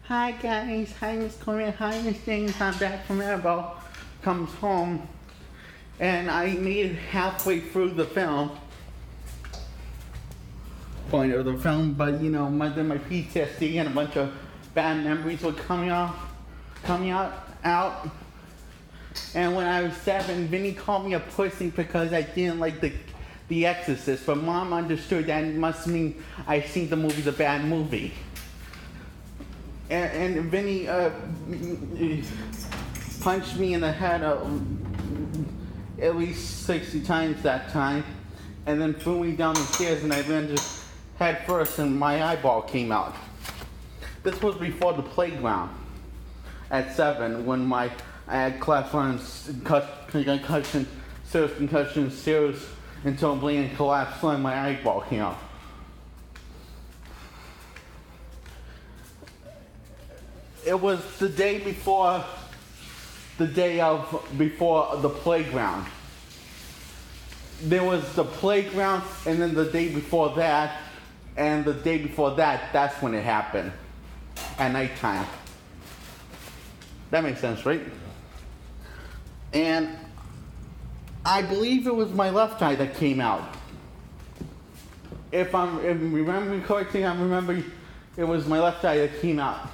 Hi guys, hi Miss Corinne, hi Miss James, I'm back from Annabelle. Comes home, and I made it halfway through the film, point of the film, but then my PTSD and a bunch of bad memories were coming out. And when I was 7, Vinny called me a pussy because I didn't like the Exorcist, but Mom understood that it must mean I think the movie's a bad movie. And Vinny punched me in the head at least 60 times that time, and then threw me down the stairs, and I landed head first, and my eyeball came out. This was before the playground at 7, when I had class runs, concussion, serious until bleeding collapsed, and my eyeball came out. It was the day before the playground. There was the playground, and then the day before that, and the day before that, that's when it happened. At nighttime. That makes sense, right? And I believe it was my left eye that came out. If I'm remembering correctly, I remember it was my left eye that came out.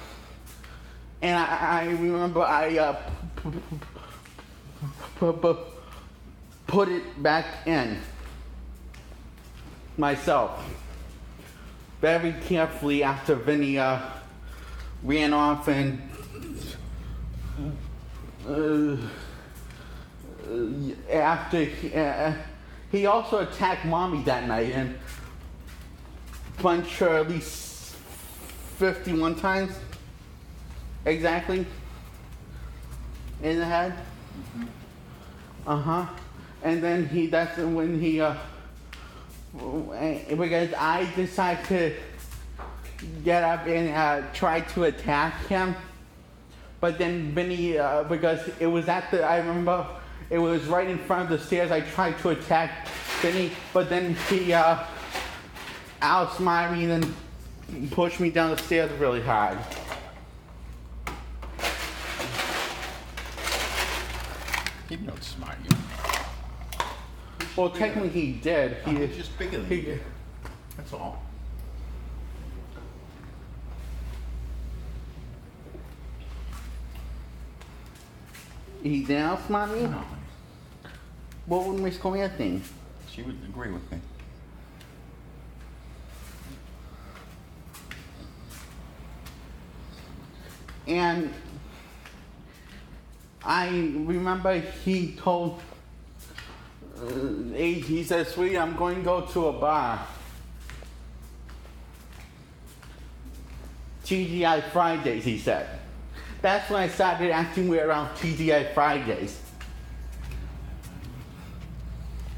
And I remember I put it back in myself very carefully after Vinny ran off, and after he also attacked Mommy that night and punched her at least 51 times. Exactly. In the head. Mm-hmm. And then that's when he because I decided to get up and try to attack him, but then Vinny, because it was I remember it was right in front of the stairs, I tried to attack Vinny, but then he outsmarted me and then pushed me down the stairs really hard. He didn't outsmart you. Well, technically he did. He's just bigger than you. That's all. He didn't outsmart me? No. What would Miss Corinne think? She would agree with me. And I remember he told, he said, "Sweetie, I'm going to go to a bar. TGI Fridays," he said. That's when I started acting weird around TGI Fridays.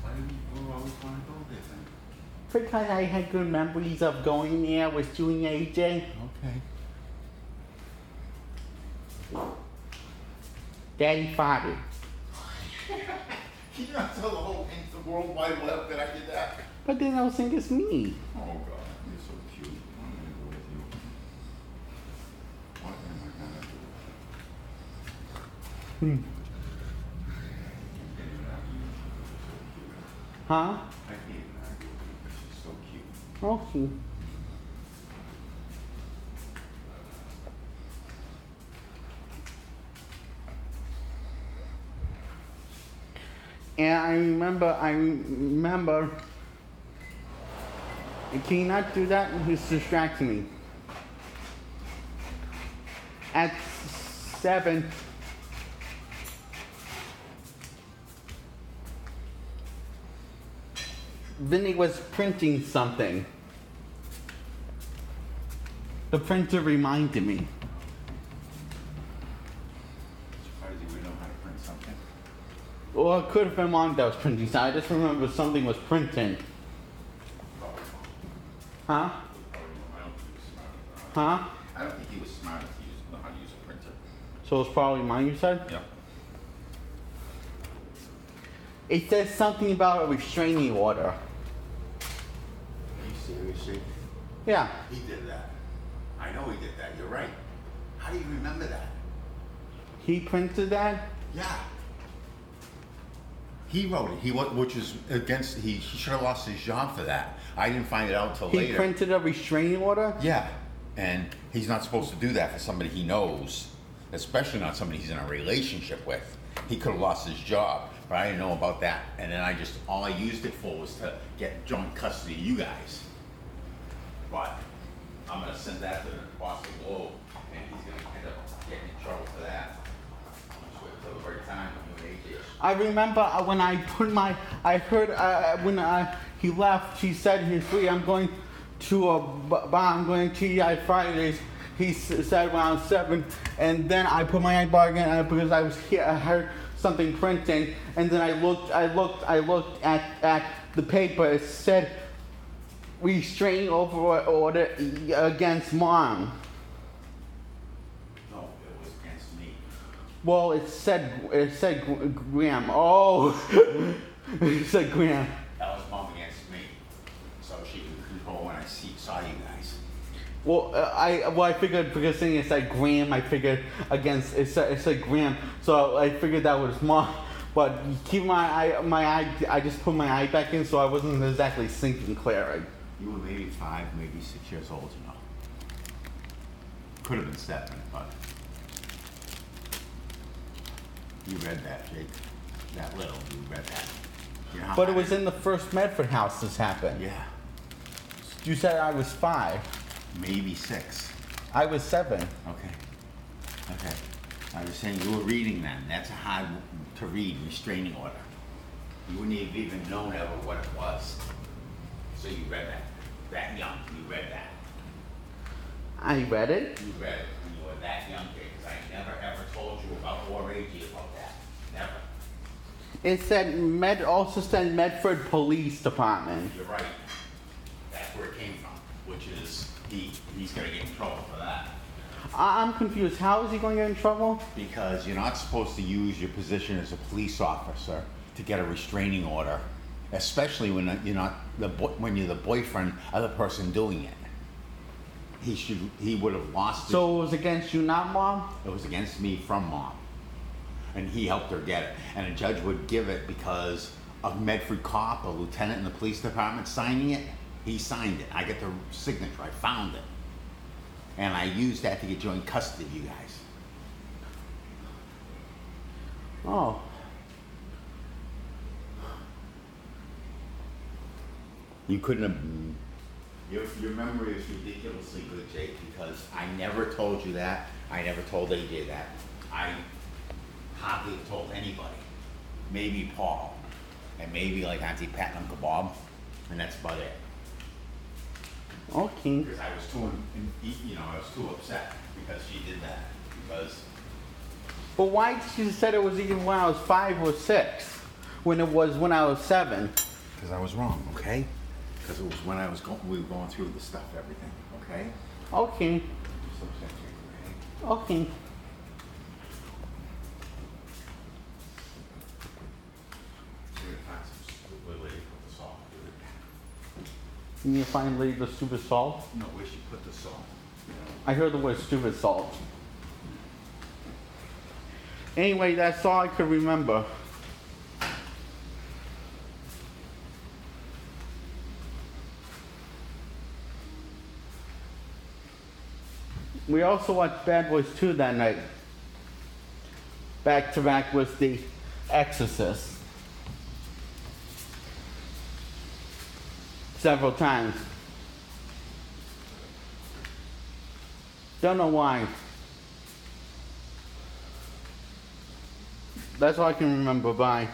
Why do you always want to go there then? Because I had good memories of going there with you and AJ. Okay. Daddy farted. You not tell the whole the World Wide Web that I did that? But then I was thinking it's me. Oh God, you're so cute. I'm gonna go with you. What am I gonna do? Huh? I can't even argue with you because she's so cute. Okay. And I remember, can you not do that? It's distracting me. At 7, Vinny was printing something. The printer reminded me. Surprised you would know how to print something. Well, it could have been Mom that was printing, so I just remember something was printing. Huh? I don't think he was smart. Huh? I don't think he was smart enough to know how to use a printer. So it's probably mine, you said? Yep. It says something about a restraining order. Are you serious, Jake? Yeah. He did that. I know he did that. You're right. How do you remember that? He printed that? Yeah. He wrote it. Which is against. He should have lost his job for that. I didn't find it out till He later. printed a restraining order? Yeah, and he's not supposed to do that for somebody he knows, especially not somebody he's in a relationship with. He could have lost his job, but I didn't know about that. And then all I used it for was to get joint custody of you guys. But I'm gonna send that to the Boston Globe, and he's gonna end up getting in trouble for that. I'm just waiting till the right time when you and AJ. I remember when I put my, I heard when he left, he said he's free. I'm going to a bar. I'm going to TGI Fridays. He said around 7, and then I put my bar again because I was here. I heard something printing, and then I looked at the paper. It said restraining order against Mom. No, it was against me. Well, it said Graham. Oh, it said Graham. That was Mom against me, so she could control when I saw you guys. Well, I figured because saying it said Graham, I figured against it said Graham, so I figured that was Mom. But keep my eye. I just put my eye back in, so I wasn't exactly thinking clear. You were maybe 5, maybe 6 years old, you know. Could have been 7, but you read that, Jake. That little, you read that. You know how But it high- was in the first Medford house this happened. Yeah, You said I was 5. maybe 6. I was 7. Okay. I was saying you were reading then. That's a hard to read, restraining order. You wouldn't have even known ever what it was. So you read that. That young, you read that. I read it. You read it when you were that young, kid, because I never ever told you about or AG about that. Never. It said also said Medford Police Department. You're right. That's where it came from, which is he's gonna get in trouble for that. I'm confused. How is he going to get in trouble? Because you're not supposed to use your position as a police officer to get a restraining order, especially when you're not when you're the boyfriend of the person doing it. He would have lost. So it was against you, not Mom? It was against me from Mom, and he helped her get it. And a judge would give it because a Medford cop, a lieutenant in the police department signing it. He signed it. I get the signature. I found it, and I used that to get joint custody of you guys. Oh. You couldn't have. Your memory is ridiculously good, Jake, because I never told you that. I never told AJ that. I hardly told anybody. Maybe Paul, and maybe like Auntie Pat and Uncle Bob, and that's about it. Okay. Because I was I was too upset because she did that. Because But why did you said it was even when I was 5 or 6? When it was when I was 7? I was wrong, okay? Because it was when we were going through the stuff, everything, okay? Okay. Okay. Can you finally the stupid salt? No, where she put the salt. I heard the word stupid salt. Anyway, that's all I could remember. We also watched Bad Boys 2 that night. Back to back with The Exorcist. Several times. Don't know why. That's all I can remember. Bye.